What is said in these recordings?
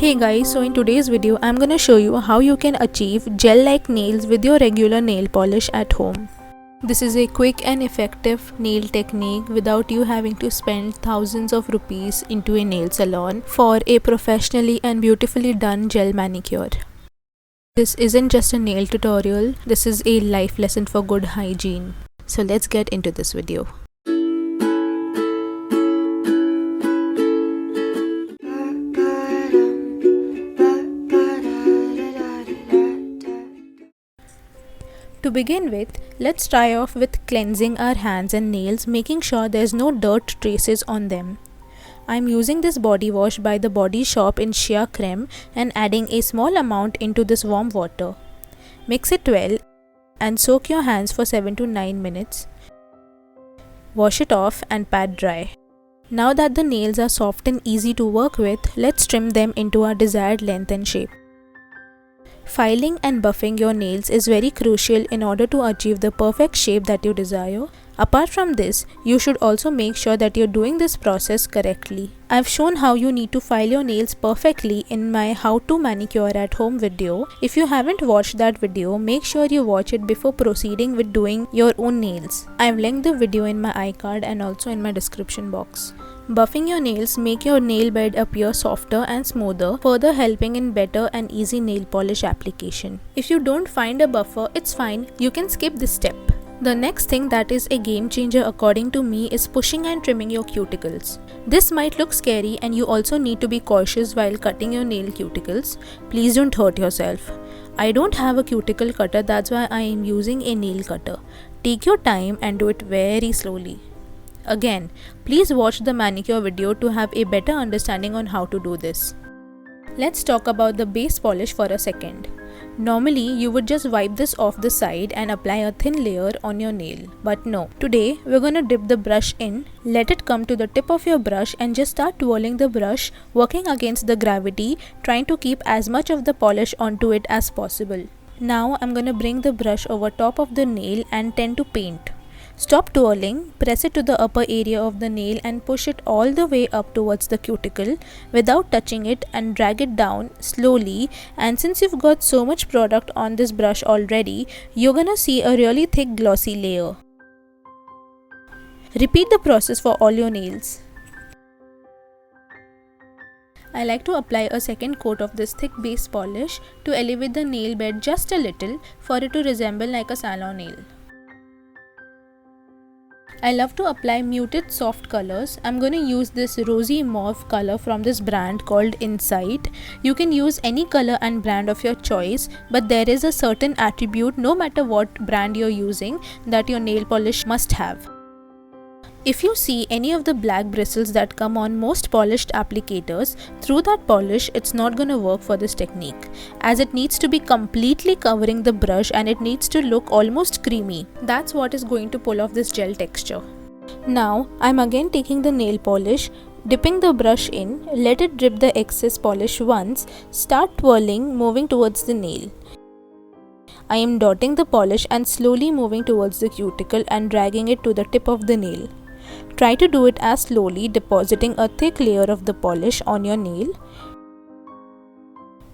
Hey guys, so in today's video I'm gonna show you how you can achieve gel-like nails with your regular nail polish at home. This is a quick and effective nail technique without you having to spend thousands of rupees into a nail salon for a professionally and beautifully done gel manicure. This isn't just a nail tutorial, this is a life lesson for good hygiene. So let's get into this video. To begin with, let's try off with cleansing our hands and nails, making sure there's no dirt traces on them. I'm using this body wash by The Body Shop in Shea Creme and adding a small amount into this warm water. Mix it well and soak your hands for 7 to 9 minutes. Wash it off and pat dry. Now that the nails are soft and easy to work with, let's trim them into our desired length and shape. Filing and buffing your nails is very crucial in order to achieve the perfect shape that you desire. Apart from this, you should also make sure that you're doing this process correctly. I've shown how you need to file your nails perfectly in my how to manicure at home video. If you haven't watched that video, make sure you watch it before proceeding with doing your own nails. I've linked the video in my iCard and also in my description box. Buffing your nails make your nail bed appear softer and smoother, further helping in better and easy nail polish application. If you don't find a buffer, it's fine, you can skip this step. The next thing that is a game changer according to me is pushing and trimming your cuticles. This might look scary and you also need to be cautious while cutting your nail cuticles. Please don't hurt yourself. I don't have a cuticle cutter, that's why I am using a nail cutter. Take your time and do it very slowly. Again, please watch the manicure video to have a better understanding on how to do this. Let's talk about the base polish for a second. Normally, you would just wipe this off the side and apply a thin layer on your nail. But no, today we're gonna dip the brush in, let it come to the tip of your brush and just start twirling the brush, working against the gravity, trying to keep as much of the polish onto it as possible. Now I'm gonna bring the brush over top of the nail and tend to paint. Stop twirling, press it to the upper area of the nail and push it all the way up towards the cuticle without touching it and drag it down slowly, and since you've got so much product on this brush already, you're gonna see a really thick glossy layer. Repeat the process for all your nails. I like to apply a second coat of this thick base polish to elevate the nail bed just a little for it to resemble like a salon nail. I love to apply muted soft colors. I'm going to use this rosy mauve color from this brand called Insight. You can use any color and brand of your choice, but there is a certain attribute no matter what brand you're using that your nail polish must have. If you see any of the black bristles that come on most polished applicators, through that polish it's not gonna work for this technique, as it needs to be completely covering the brush and it needs to look almost creamy. That's what is going to pull off this gel texture. Now I'm again taking the nail polish, dipping the brush in, let it drip the excess polish once, start twirling, moving towards the nail. I am dotting the polish and slowly moving towards the cuticle and dragging it to the tip of the nail. Try to do it as slowly, depositing a thick layer of the polish on your nail.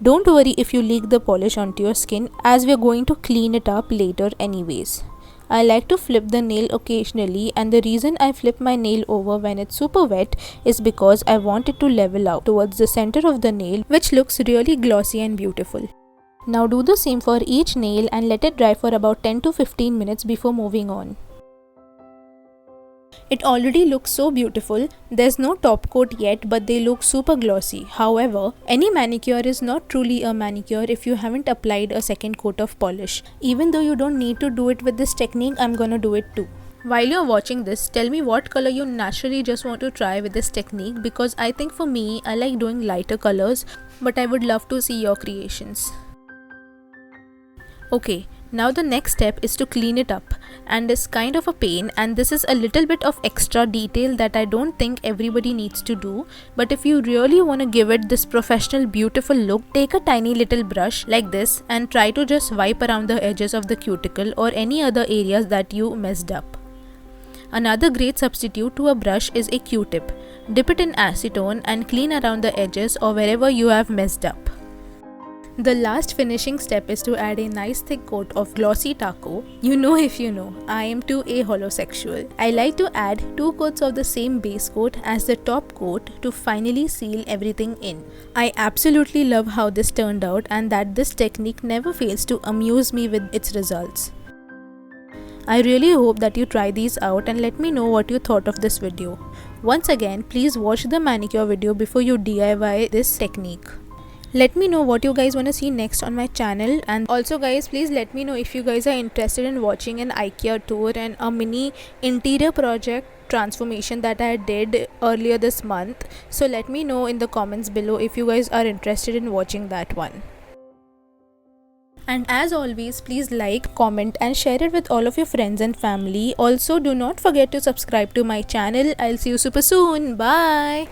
Don't worry if you leak the polish onto your skin, as we are going to clean it up later anyways. I like to flip the nail occasionally, and the reason I flip my nail over when it's super wet is because I want it to level out towards the center of the nail, which looks really glossy and beautiful. Now do the same for each nail and let it dry for about 10 to 15 minutes before moving on. It already looks so beautiful. There's no top coat yet, but they look super glossy. However, any manicure is not truly a manicure if you haven't applied a second coat of polish. Even though you don't need to do it with this technique, I'm gonna do it too. While you're watching this, tell me what color you naturally just want to try with this technique, because I think for me, I like doing lighter colors, but I would love to see your creations. Okay, now the next step is to clean it up, and is kind of a pain, and this is a little bit of extra detail that I don't think everybody needs to do, but if you really want to give it this professional beautiful look, take a tiny little brush like this and try to just wipe around the edges of the cuticle or any other areas that you messed up. Another great substitute to a brush is a Q-tip. Dip it in acetone and clean around the edges or wherever you have messed up. The last finishing step is to add a nice thick coat of glossy taco. You know if you know, I am too a holosexual. I like to add 2 coats of the same base coat as the top coat to finally seal everything in. I absolutely love how this turned out and that this technique never fails to amuse me with its results. I really hope that you try these out and let me know what you thought of this video. Once again, please watch the manicure video before you DIY this technique. Let me know what you guys want to see next on my channel, and also guys, please let me know if you guys are interested in watching an IKEA tour and a mini interior project transformation that I did earlier this month. So let me know in the comments below if you guys are interested in watching that one. And as always, please like, comment and share it with all of your friends and family. Also, do not forget to subscribe to my channel. I'll see you super soon. Bye.